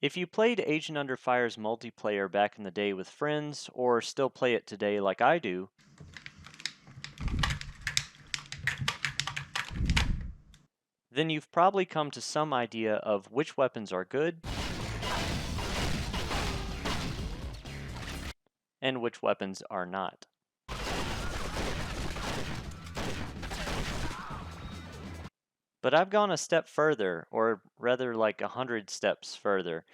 If you played Agent Under Fire's multiplayer back in the day with friends, or still play it today like I do, then you've probably come to some idea of which weapons are good and which weapons are not. But I've gone a step further, or rather like 100 steps further,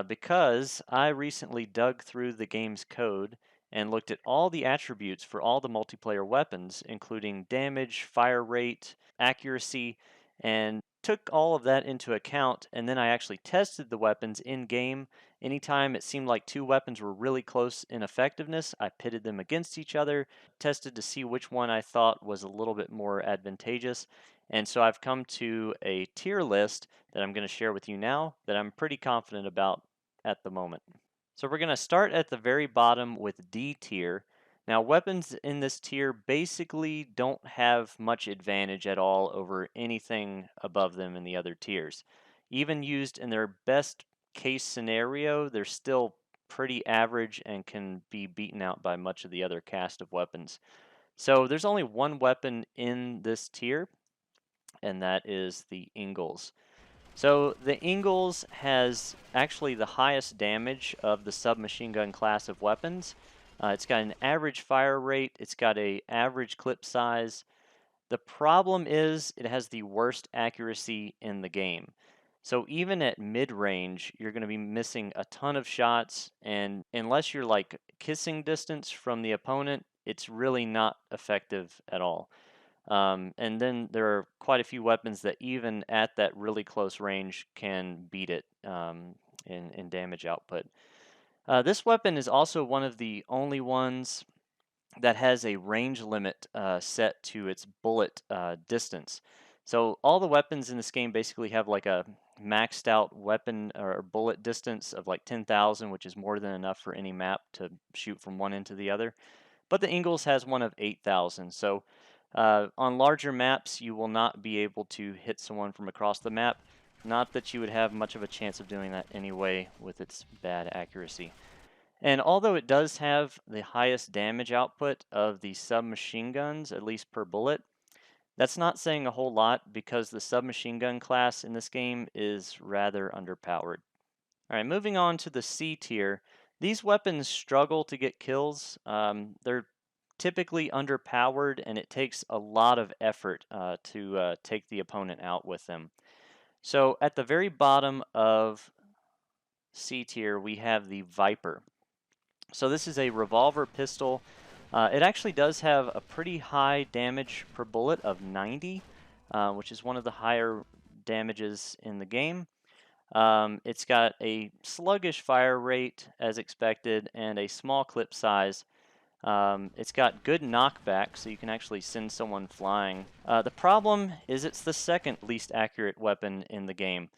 because I recently dug through the game's code and looked at all the attributes for all the multiplayer weapons, including damage, fire rate, accuracy, and took all of that into account. And then I actually tested the weapons in game. Anytime it seemed like two weapons were really close in effectiveness, I pitted them against each other, tested to see which one I thought was a little bit more advantageous. And so I've come to a tier list that I'm going to share with you now that I'm pretty confident about at the moment. So we're going to start at the very bottom with D tier. Now, weapons in this tier basically don't have much advantage at all over anything above them in the other tiers. Even used in their best case scenario, they're still pretty average and can be beaten out by much of the other cast of weapons. So there's only one weapon in this tier, and that is the Ingalls. So the Ingalls has actually the highest damage of the submachine gun class of weapons. It's got an average fire rate, it's got a average clip size. The problem is it has the worst accuracy in the game. So even at mid-range, you're going to be missing a ton of shots, and unless you're like kissing distance from the opponent, it's really not effective at all. And then there are quite a few weapons that even at that really close range can beat it in damage output. This weapon is also one of the only ones that has a range limit set to its bullet distance. So all the weapons in this game basically have like a maxed out weapon or bullet distance of like 10,000, which is more than enough for any map to shoot from one end to the other. But the Ingalls has one of 8,000. So on larger maps, you will not be able to hit someone from across the map. Not that you would have much of a chance of doing that anyway with its bad accuracy. And although it does have the highest damage output of the submachine guns, at least per bullet, that's not saying a whole lot because the submachine gun class in this game is rather underpowered. All right, moving on to the C tier. These weapons struggle to get kills. They're typically underpowered, and it takes a lot of effort to take the opponent out with them. So at the very bottom of C tier, we have the Viper. So this is a revolver pistol. It actually does have a pretty high damage per bullet of 90, which is one of the higher damages in the game. It's got a sluggish fire rate as expected and a small clip size. It's got good knockback, so you can actually send someone flying. The problem is it's the second least accurate weapon in the game.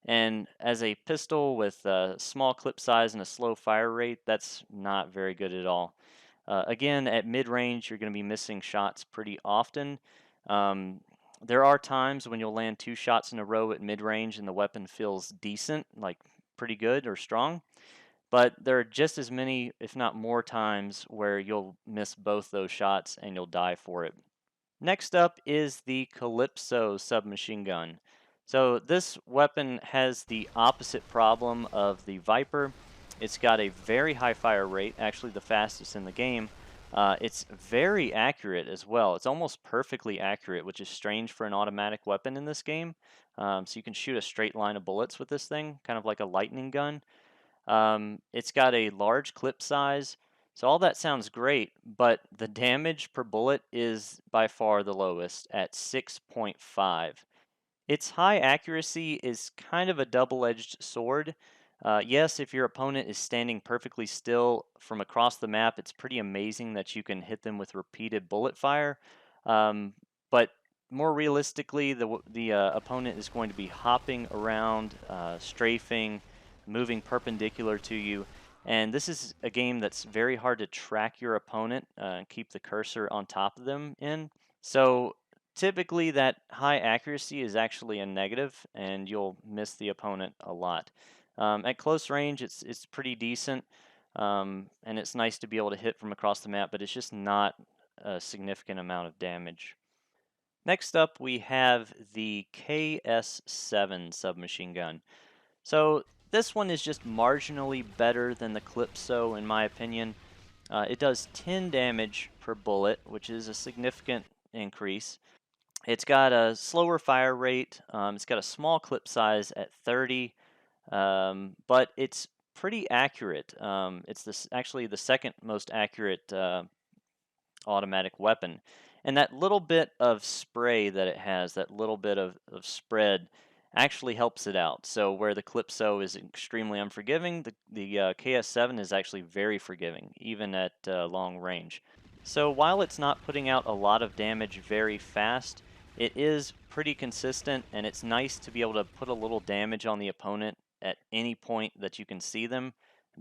And as a pistol with a small clip size and a slow fire rate, that's not very good at all. Again, at mid-range, you're going to be missing shots pretty often. Um, there are times when you'll land two shots in a row at mid-range and the weapon feels decent, like pretty good or strong. But there are just as many, if not more times, where you'll miss both those shots and you'll die for it. Next up is the Calypso submachine gun. So this weapon has the opposite problem of the Viper. It's got a very high fire rate, actually the fastest in the game. It's very accurate as well. It's almost perfectly accurate, which is strange for an automatic weapon in this game. So you can shoot a straight line of bullets with this thing, kind of like a lightning gun. It's got a large clip size, so all that sounds great, but the damage per bullet is by far the lowest at 6.5. Its high accuracy is kind of a double-edged sword. Yes, if your opponent is standing perfectly still from across the map, it's pretty amazing that you can hit them with repeated bullet fire. But more realistically, the opponent is going to be hopping around, strafing, moving perpendicular to you. And this is a game that's very hard to track your opponent and keep the cursor on top of them in. So typically that high accuracy is actually a negative and you'll miss the opponent a lot. At close range, it's pretty decent, and it's nice to be able to hit from across the map, but it's just not a significant amount of damage. Next up, we have the KS-7 submachine gun. So this one is just marginally better than the Calypso, in my opinion. It does 10 damage per bullet, which is a significant increase. It's got a slower fire rate. It's got a small clip size at 30, but it's pretty accurate. It's actually the second most accurate automatic weapon. And that little bit of spray that it has, that little bit of spread, actually helps it out. So where the Calypso is extremely unforgiving, the KS7 is actually very forgiving, even at long range. So while it's not putting out a lot of damage very fast, it is pretty consistent, and it's nice to be able to put a little damage on the opponent at any point that you can see them,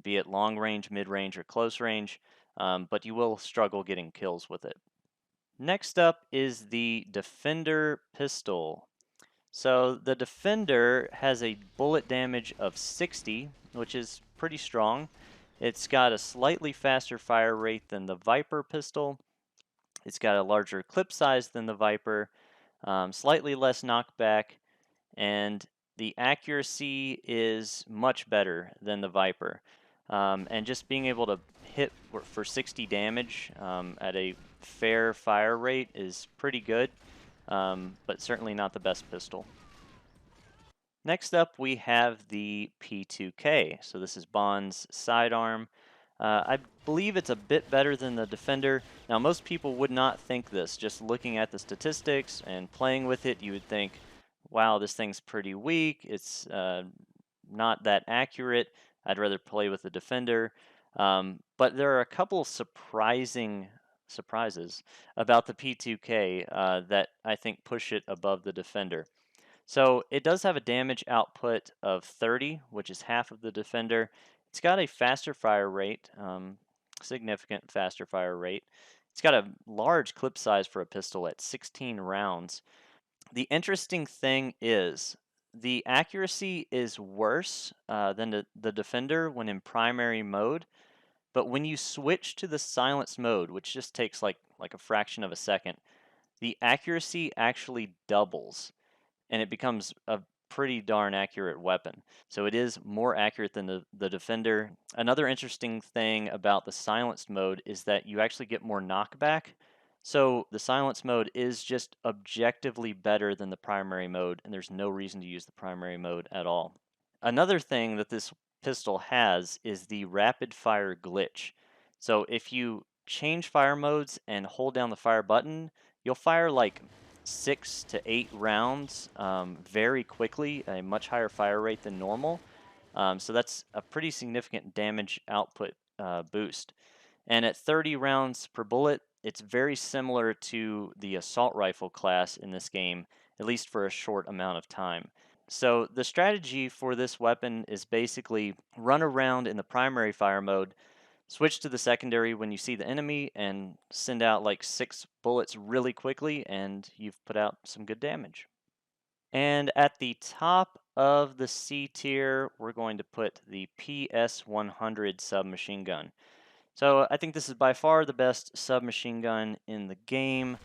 be it long range, mid range, or close range, but you will struggle getting kills with it. Next up is the Defender pistol. So the Defender has a bullet damage of 60, which is pretty strong. It's got a slightly faster fire rate than the Viper pistol. It's got a larger clip size than the Viper, slightly less knockback, and the accuracy is much better than the Viper. And just being able to hit for 60 damage at a fair fire rate is pretty good, but certainly not the best pistol. Next up, we have the P2K. So this is Bond's sidearm. I believe it's a bit better than the Defender. Now, most people would not think this. Just looking at the statistics and playing with it, you would think, wow, this thing's pretty weak. It's not that accurate. I'd rather play with the Defender. But there are a couple surprising surprises about the P2K that I think push it above the Defender. So it does have a damage output of 30, which is half of the Defender. It's got a faster fire rate, significant faster fire rate. It's got a large clip size for a pistol at 16 rounds. The interesting thing is the accuracy is worse than the Defender when in primary mode, but when you switch to the silenced mode, which just takes like a fraction of a second, the accuracy actually doubles and it becomes a pretty darn accurate weapon. So it is more accurate than the Defender. Another interesting thing about the silenced mode is that you actually get more knockback. So the silence mode is just objectively better than the primary mode, and there's no reason to use the primary mode at all. Another thing that this pistol has is the rapid fire glitch. So if you change fire modes and hold down the fire button, you'll fire like 6 to 8 rounds very quickly, a much higher fire rate than normal. So that's a pretty significant damage output boost. And at 30 rounds per bullet, it's very similar to the assault rifle class in this game, at least for a short amount of time. So the strategy for this weapon is basically run around in the primary fire mode, switch to the secondary when you see the enemy, and send out like 6 bullets really quickly, and you've put out some good damage. And at the top of the C tier, we're going to put the PS100 submachine gun. So I think this is by far the best submachine gun in the game.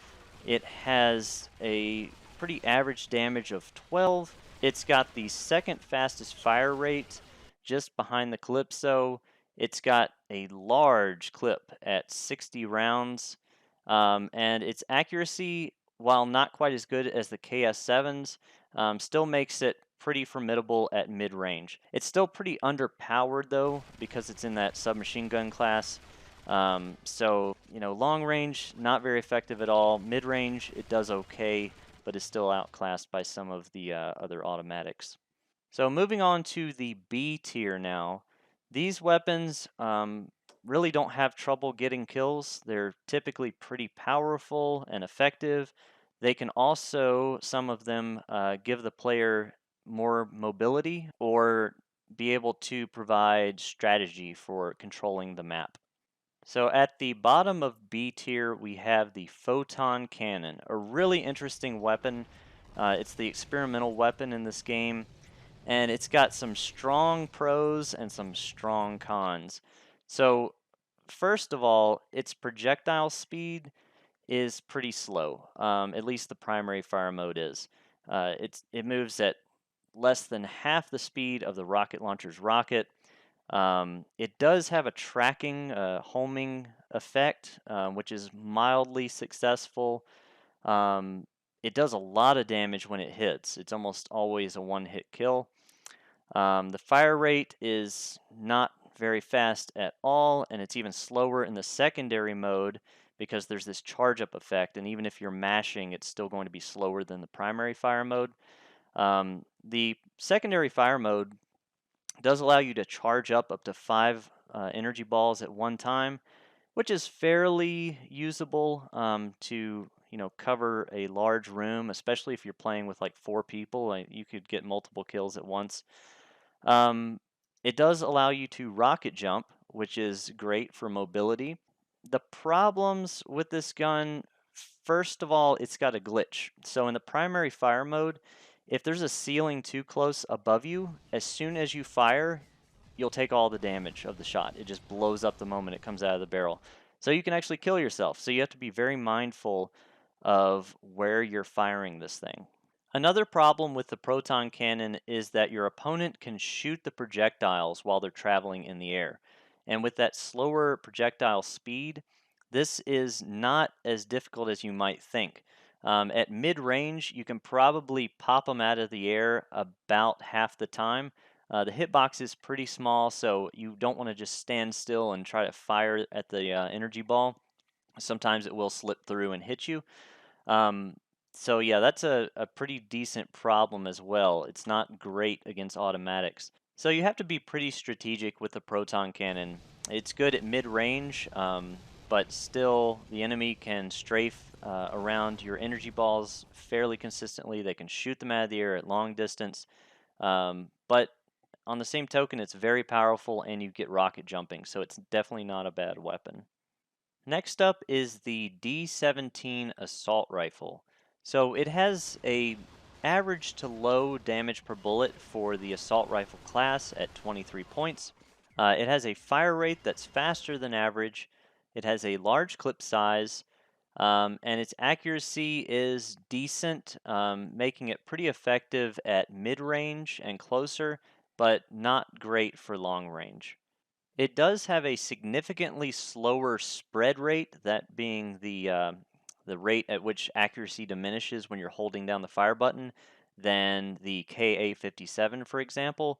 It has a pretty average damage of 12. It's got the second fastest fire rate, just behind the Calypso. It's got a large clip at 60 rounds, and its accuracy, while not quite as good as the KS7's, still makes it pretty formidable at mid-range. It's still pretty underpowered though, because it's in that submachine gun class. So, long range, not very effective at all. Mid range, it does okay, but is still outclassed by some of the other automatics. So, moving on to the B tier now. These weapons really don't have trouble getting kills. They're typically pretty powerful and effective. They can also, some of them, give the player more mobility or be able to provide strategy for controlling the map. So at the bottom of B tier, we have the Photon Cannon, a really interesting weapon. It's the experimental weapon in this game, and it's got some strong pros and some strong cons. So, first of all, its projectile speed is pretty slow. At least the primary fire mode is. It moves at less than half the speed of the rocket launcher's rocket. It does have a tracking, homing effect, which is mildly successful. Um, it does a lot of damage when it hits. It's almost always a one-hit kill. The fire rate is not very fast at all, and it's even slower in the secondary mode because there's this charge up effect, and even if you're mashing, it's still going to be slower than the primary fire mode. The secondary fire mode does allow you to charge up to 5 energy balls at one time, which is fairly usable to cover a large room, especially if you're playing with like 4 people. You could get multiple kills at once. Um, it does allow you to rocket jump, which is great for mobility. The problems with this gun, first of all, it's got a glitch. So in the primary fire mode, if there's a ceiling too close above you, as soon as you fire, you'll take all the damage of the shot. It just blows up the moment it comes out of the barrel. So you can actually kill yourself. So you have to be very mindful of where you're firing this thing. Another problem with the proton cannon is that your opponent can shoot the projectiles while they're traveling in the air. And with that slower projectile speed, this is not as difficult as you might think. At mid range, you can probably pop them out of the air about half the time. The hitbox is pretty small, so you don't want to just stand still and try to fire at the energy ball. Sometimes it will slip through and hit you. Um, so yeah, that's a pretty decent problem as well. It's not great against automatics. So you have to be pretty strategic with the proton cannon. It's good at mid-range, but still the enemy can strafe around your energy balls fairly consistently. They can shoot them out of the air at long distance. But on the same token, it's very powerful and you get rocket jumping, so it's definitely not a bad weapon. Next up is the D17 assault rifle. So it has a average to low damage per bullet for the assault rifle class at 23 points. It has a fire rate that's faster than average. It has a large clip size, and its accuracy is decent, making it pretty effective at mid-range and closer, but not great for long range. It does have a significantly slower spread rate, that being the rate at which accuracy diminishes when you're holding down the fire button, than the KA57, for example.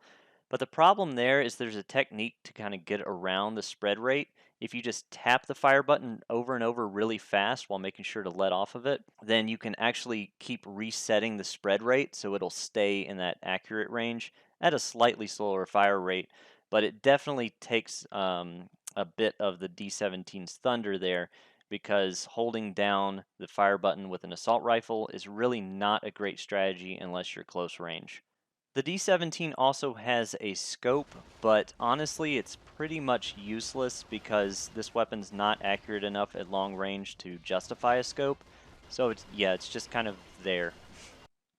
But the problem there is there's a technique to kind of get around the spread rate. If you just tap the fire button over and over really fast while making sure to let off of it, then you can actually keep resetting the spread rate so it'll stay in that accurate range at a slightly slower fire rate, but it definitely takes a bit of the D17's thunder there because holding down the fire button with an assault rifle is really not a great strategy unless you're close range. The D17 also has a scope, but honestly, it's pretty much useless because this weapon's not accurate enough at long range to justify a scope. So it's just kind of there.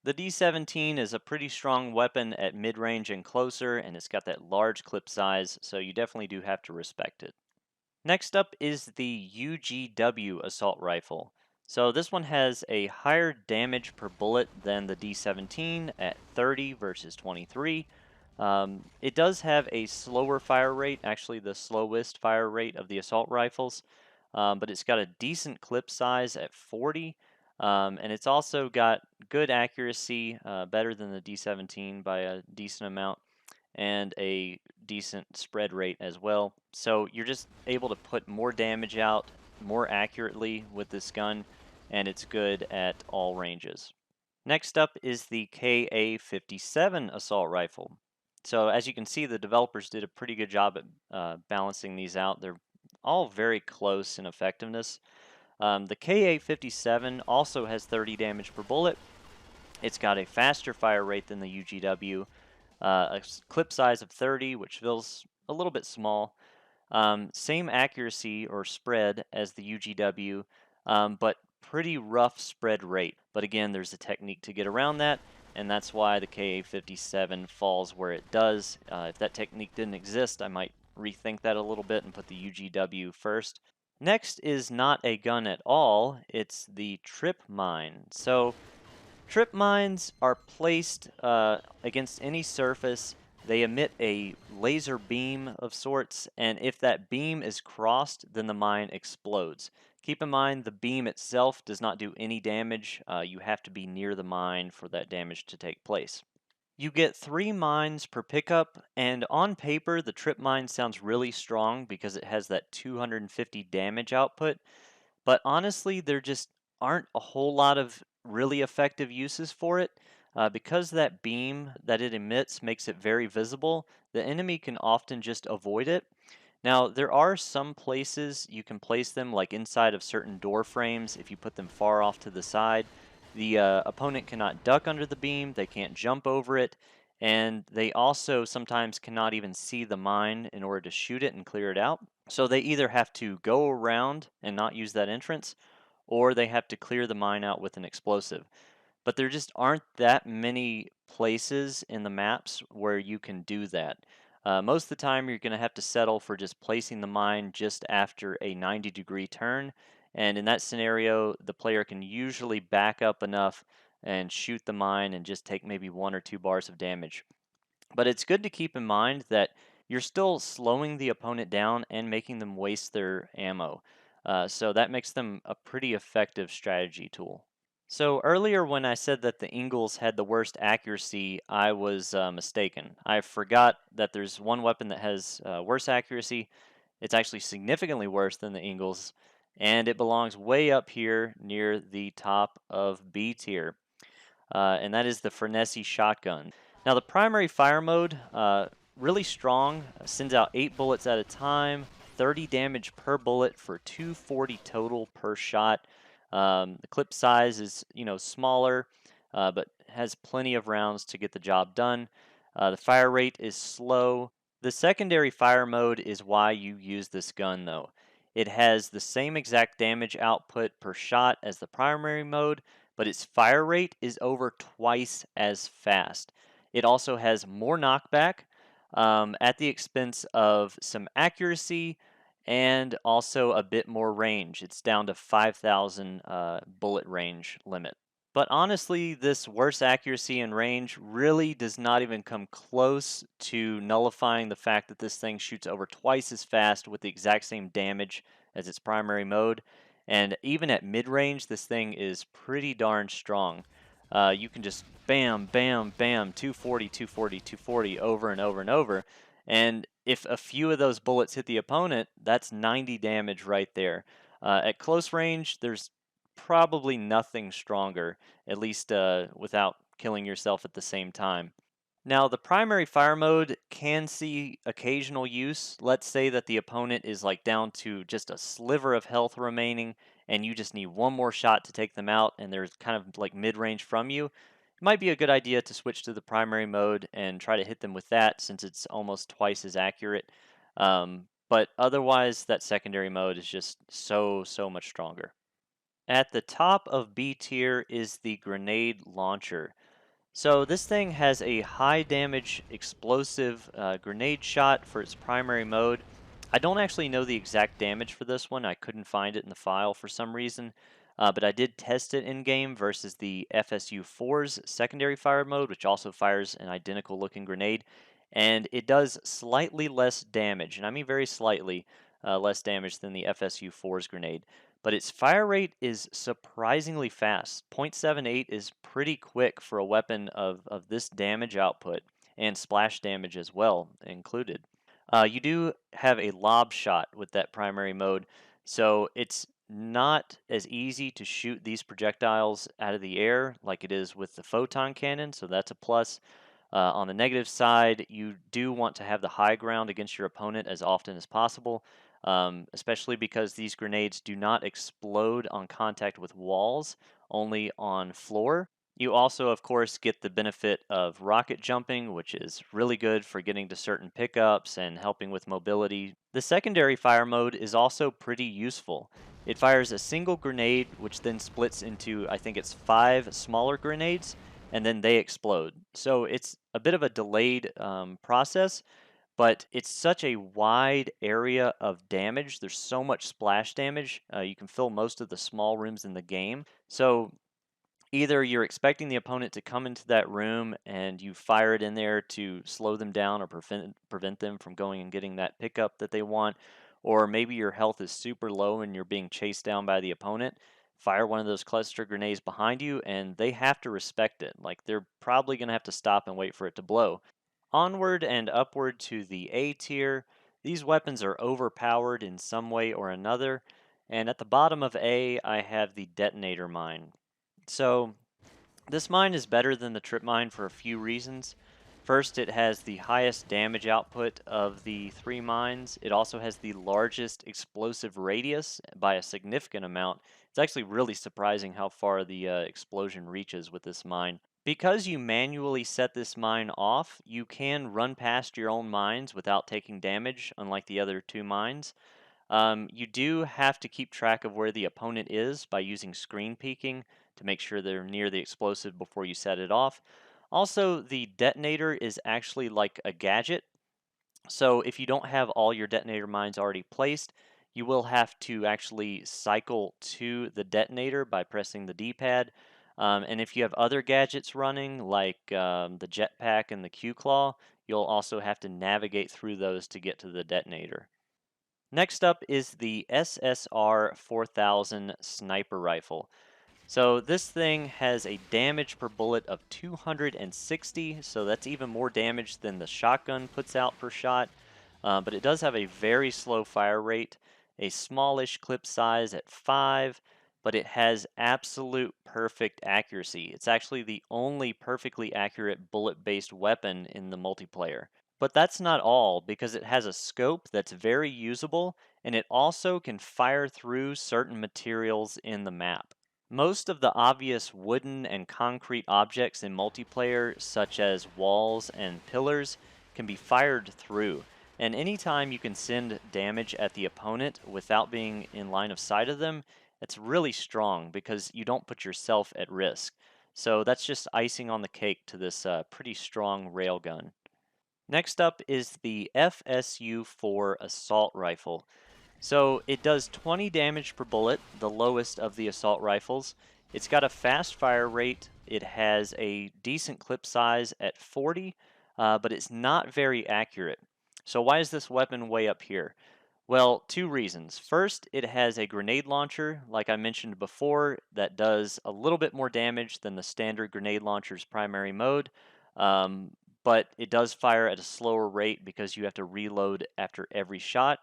The D17 is a pretty strong weapon at mid-range and closer, and it's got that large clip size, so you definitely do have to respect it. Next up is the UGW assault rifle. So this one has a higher damage per bullet than the D17 at 30 versus 23. It does have a slower fire rate, actually the slowest fire rate of the assault rifles, but it's got a decent clip size at 40, and it's also got good accuracy, better than the D17 by a decent amount, and a decent spread rate as well. So you're just able to put more damage out more accurately with this gun, and it's good at all ranges. Next up is the KA57 assault rifle. So as you can see, the developers did a pretty good job at balancing these out. They're all very close in effectiveness. The KA57 also has 30 damage per bullet. It's got a faster fire rate than the UGW, clip size of 30, which feels a little bit small. Same accuracy or spread as the UGW, but pretty rough spread rate. But again, there's a technique to get around that. and that's why the KA-57 falls where it does. If that technique didn't exist, I might rethink that a little bit and put the UGW first. Next is not a gun at all, it's the trip mine. So trip mines are placed against any surface. They emit a laser beam of sorts, and if that beam is crossed, then the mine explodes. Keep in mind, the beam itself does not do any damage. You have to be near the mine for that damage to take place. You get 3 mines per pickup, and on paper, the trip mine sounds really strong because it has that 250 damage output. But honestly, there just aren't a whole lot of really effective uses for it. Because that beam that it emits makes it very visible, the enemy can often just avoid it. Now, there are some places you can place them, like inside of certain door frames, if you put them far off to the side. The opponent cannot duck under the beam, they can't jump over it, and they also sometimes cannot even see the mine in order to shoot it and clear it out. So they either have to go around and not use that entrance, or they have to clear the mine out with an explosive. But there just aren't that many places in the maps where you can do that. Most of the time, you're going to have to settle for just placing the mine just after a 90-degree turn. And in that scenario, the player can usually back up enough and shoot the mine and just take maybe 1 or 2 bars of damage. But it's good to keep in mind that you're still slowing the opponent down and making them waste their ammo. So that makes them a pretty effective strategy tool. So earlier when I said that the Ingles had the worst accuracy, I was mistaken. I forgot that there's one weapon that has worse accuracy. It's actually significantly worse than the Ingles, and it belongs way up here near the top of B tier, and that is the Frenesi shotgun. Now the primary fire mode, really strong, sends out 8 bullets at a time, 30 damage per bullet for 240 total per shot. The clip size is, smaller, but has plenty of rounds to get the job done. The fire rate is slow. The secondary fire mode is why you use this gun, though. It has the same exact damage output per shot as the primary mode, but its fire rate is over twice as fast. It also has more knockback at the expense of some accuracy and also a bit more range. It's down to 5,000 bullet range limit. But honestly, this worse accuracy and range really does not even come close to nullifying the fact that this thing shoots over twice as fast with the exact same damage as its primary mode. And even at mid range, this thing is pretty darn strong. You can just bam, bam, bam, 240, 240, 240 over and over and over. And if a few of those bullets hit the opponent, that's 90 damage right there. At close range, there's probably nothing stronger, at least without killing yourself at the same time. Now, the primary fire mode can see occasional use. Let's say that the opponent is like down to just a sliver of health remaining, and you just need one more shot to take them out, and they're kind of like mid range from you. It might be a good idea to switch to the primary mode and try to hit them with that since it's almost twice as accurate. But otherwise, that secondary mode is just so much stronger. At the top of B tier is the grenade launcher. So this thing has a high damage explosive grenade shot for its primary mode. I don't actually know the exact damage for this one. I couldn't find it in the file for some reason. But I did test it in game versus the FSU-4's secondary fire mode, which also fires an identical looking grenade. And it does slightly less damage, and I mean very slightly less damage than the FSU-4's grenade. But its fire rate is surprisingly fast. 0.78 is pretty quick for a weapon of this damage output, and splash damage as well included. You do have a lob shot with that primary mode, so it's not as easy to shoot these projectiles out of the air like it is with the photon cannon, so that's a plus. On the negative side, you do want to have the high ground against your opponent as often as possible, especially because these grenades do not explode on contact with walls, only on floor. You also, of course, get the benefit of rocket jumping, which is really good for getting to certain pickups and helping with mobility. The secondary fire mode is also pretty useful. It fires a single grenade, which then splits into, I think it's 5 smaller grenades, and then they explode. So it's a bit of a delayed process, but it's such a wide area of damage. There's so much splash damage. You can fill most of the small rooms in the game. So either you're expecting the opponent to come into that room and you fire it in there to slow them down or prevent them from going and getting that pickup that they want, or maybe your health is super low and you're being chased down by the opponent. Fire one of those cluster grenades behind you, and they have to respect it. Like they're probably going to have to stop and wait for it to blow. Onward and upward to the A tier, these weapons are overpowered in some way or another. And at the bottom of A, I have the detonator mine. So, this mine is better than the trip mine for a few reasons. First, it has the highest damage output of the three mines. It also has the largest explosive radius by a significant amount. It's actually really surprising how far the explosion reaches with this mine. Because you manually set this mine off, you can run past your own mines without taking damage, unlike the other two mines. You do have to keep track of where the opponent is by using screen peeking to make sure they're near the explosive before you set it off. Also, the detonator is actually like a gadget. So if you don't have all your detonator mines already placed, you will have to actually cycle to the detonator by pressing the D-pad. And if you have other gadgets running, like the jetpack and the Q-claw, you'll also have to navigate through those to get to the detonator. Next up is the SSR 4000 sniper rifle. So this thing has a damage per bullet of 260, so that's even more damage than the shotgun puts out per shot. But it does have a very slow fire rate, a smallish clip size at 5, but it has absolute perfect accuracy. It's actually the only perfectly accurate bullet-based weapon in the multiplayer. But that's not all, because it has a scope that's very usable, and it also can fire through certain materials in the map. Most of the obvious wooden and concrete objects in multiplayer, such as walls and pillars, can be fired through. And anytime you can send damage at the opponent without being in line of sight of them, it's really strong because you don't put yourself at risk. So that's just icing on the cake to this pretty strong railgun. Next up is the FSU-4 assault rifle. So it does 20 damage per bullet, the lowest of the assault rifles. It's got a fast fire rate. It has a decent clip size at 40, but it's not very accurate. So why is this weapon way up here? Well, two reasons. First, it has a grenade launcher, like I mentioned before, that does a little bit more damage than the standard grenade launcher's primary mode, but it does fire at a slower rate because you have to reload after every shot.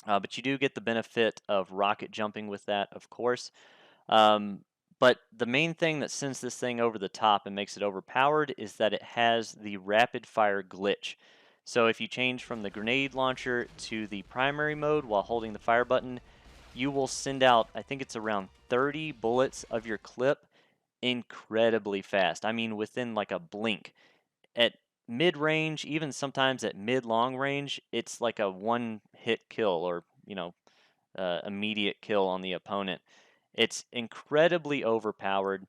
But you do get the benefit of rocket jumping with that, of course. Um, but the main thing that sends this thing over the top and makes it overpowered is that it has the rapid fire glitch. So if you change from the grenade launcher to the primary mode while holding the fire button, you will send out, I think it's around 30 bullets of your clip incredibly fast. I mean, within like a blink. At mid range, even sometimes at mid long range, it's like a one hit kill or, immediate kill on the opponent. It's incredibly overpowered,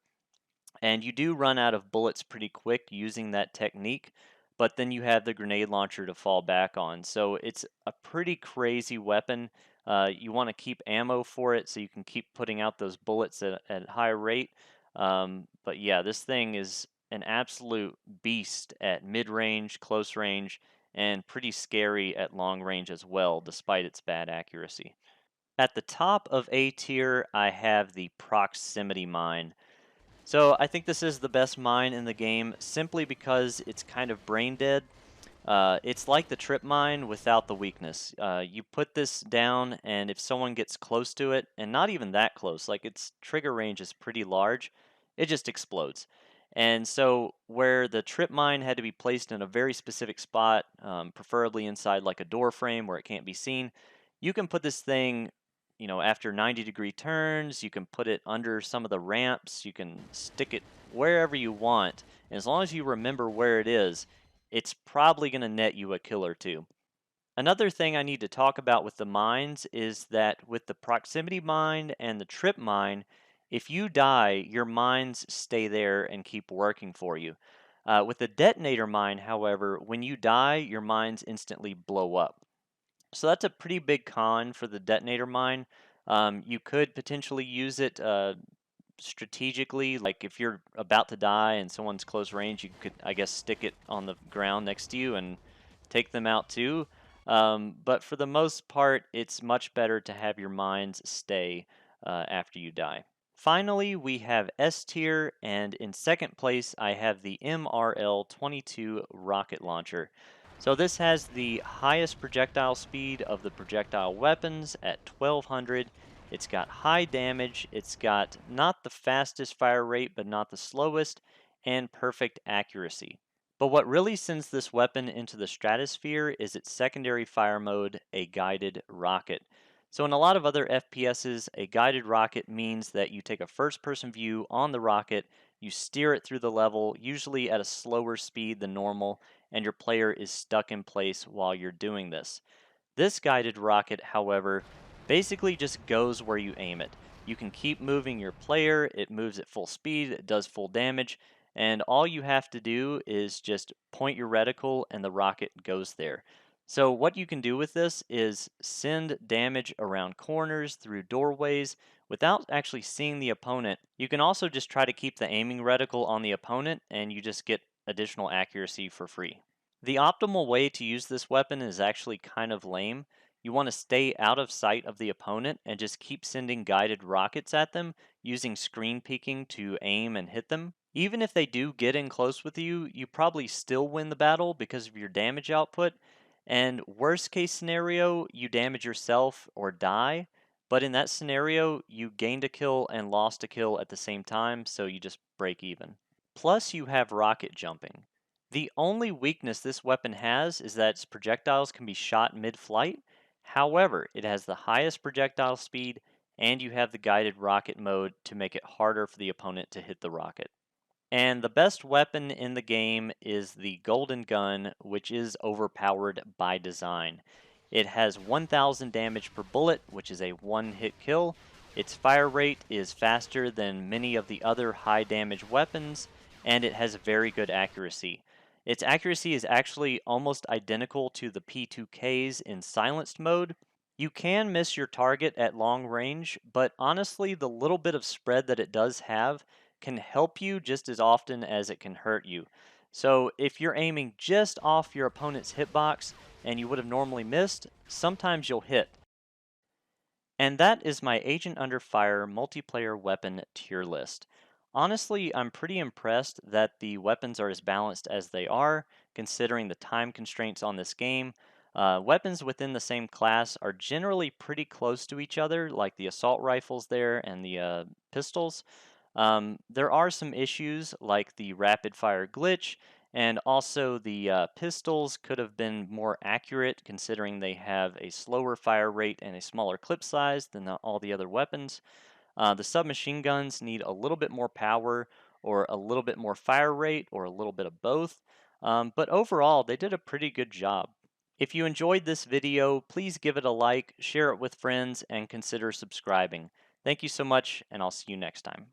and you do run out of bullets pretty quick using that technique, but then you have the grenade launcher to fall back on. So it's a pretty crazy weapon. You want to keep ammo for it so you can keep putting out those bullets at high rate. But yeah, this thing is an absolute beast at mid range, close range, and pretty scary at long range as well, despite its bad accuracy. At the top of A tier, I have the proximity mine. So I think this is the best mine in the game simply because it's kind of brain dead. It's like the trip mine without the weakness. You put this down, and if someone gets close to it, and not even that close, like its trigger range is pretty large, it just explodes. And so, where the trip mine had to be placed in a very specific spot, preferably inside like a door frame where it can't be seen, you can put this thing, after 90-degree turns, you can put it under some of the ramps, you can stick it wherever you want. And as long as you remember where it is, it's probably going to net you a kill or two. Another thing I need to talk about with the mines is that with the proximity mine and the trip mine, If you die, your mines stay there and keep working for you. With the detonator mine, however, when you die, your mines instantly blow up. So that's a pretty big con for the detonator mine. You could potentially use it strategically, like if you're about to die and someone's close range, you could, I guess, stick it on the ground next to you and take them out too. But for the most part, it's much better to have your mines stay after you die. Finally, we have S tier, and in second place, I have the MRL-22 rocket launcher. So this has the highest projectile speed of the projectile weapons at 1200. It's got high damage, it's got not the fastest fire rate, but not the slowest, and perfect accuracy. But what really sends this weapon into the stratosphere is its secondary fire mode, a guided rocket. So in a lot of other FPSs, a guided rocket means that you take a first-person view on the rocket, you steer it through the level, usually at a slower speed than normal, and your player is stuck in place while you're doing this. This guided rocket, however, basically just goes where you aim it. You can keep moving your player, it moves at full speed, it does full damage, and all you have to do is just point your reticle and the rocket goes there. So what you can do with this is send damage around corners, through doorways, without actually seeing the opponent. You can also just try to keep the aiming reticle on the opponent and you just get additional accuracy for free. The optimal way to use this weapon is actually kind of lame. You want to stay out of sight of the opponent and just keep sending guided rockets at them, using screen peeking to aim and hit them. Even if they do get in close with you, you probably still win the battle because of your damage output. And worst case scenario, you damage yourself or die. But in that scenario, you gained a kill and lost a kill at the same time, so you just break even. Plus, you have rocket jumping. The only weakness this weapon has is that its projectiles can be shot mid-flight. However, it has the highest projectile speed, and you have the guided rocket mode to make it harder for the opponent to hit the rocket. And the best weapon in the game is the Golden Gun, which is overpowered by design. It has 1000 damage per bullet, which is a one-hit kill. Its fire rate is faster than many of the other high damage weapons, and it has very good accuracy. Its accuracy is actually almost identical to the P2K's in silenced mode. You can miss your target at long range, but honestly, the little bit of spread that it does have can help you just as often as it can hurt you. So if you're aiming just off your opponent's hitbox and you would have normally missed, sometimes you'll hit. And that is my Agent Under Fire multiplayer weapon tier list. Honestly, I'm pretty impressed that the weapons are as balanced as they are, considering the time constraints on this game. Weapons within the same class are generally pretty close to each other, like the assault rifles there and the pistols. There are some issues like the rapid fire glitch, and also the pistols could have been more accurate considering they have a slower fire rate and a smaller clip size than all the other weapons. The submachine guns need a little bit more power or a little bit more fire rate or a little bit of both. But overall, they did a pretty good job. If you enjoyed this video, please give it a like, share it with friends, and consider subscribing. Thank you so much, and I'll see you next time.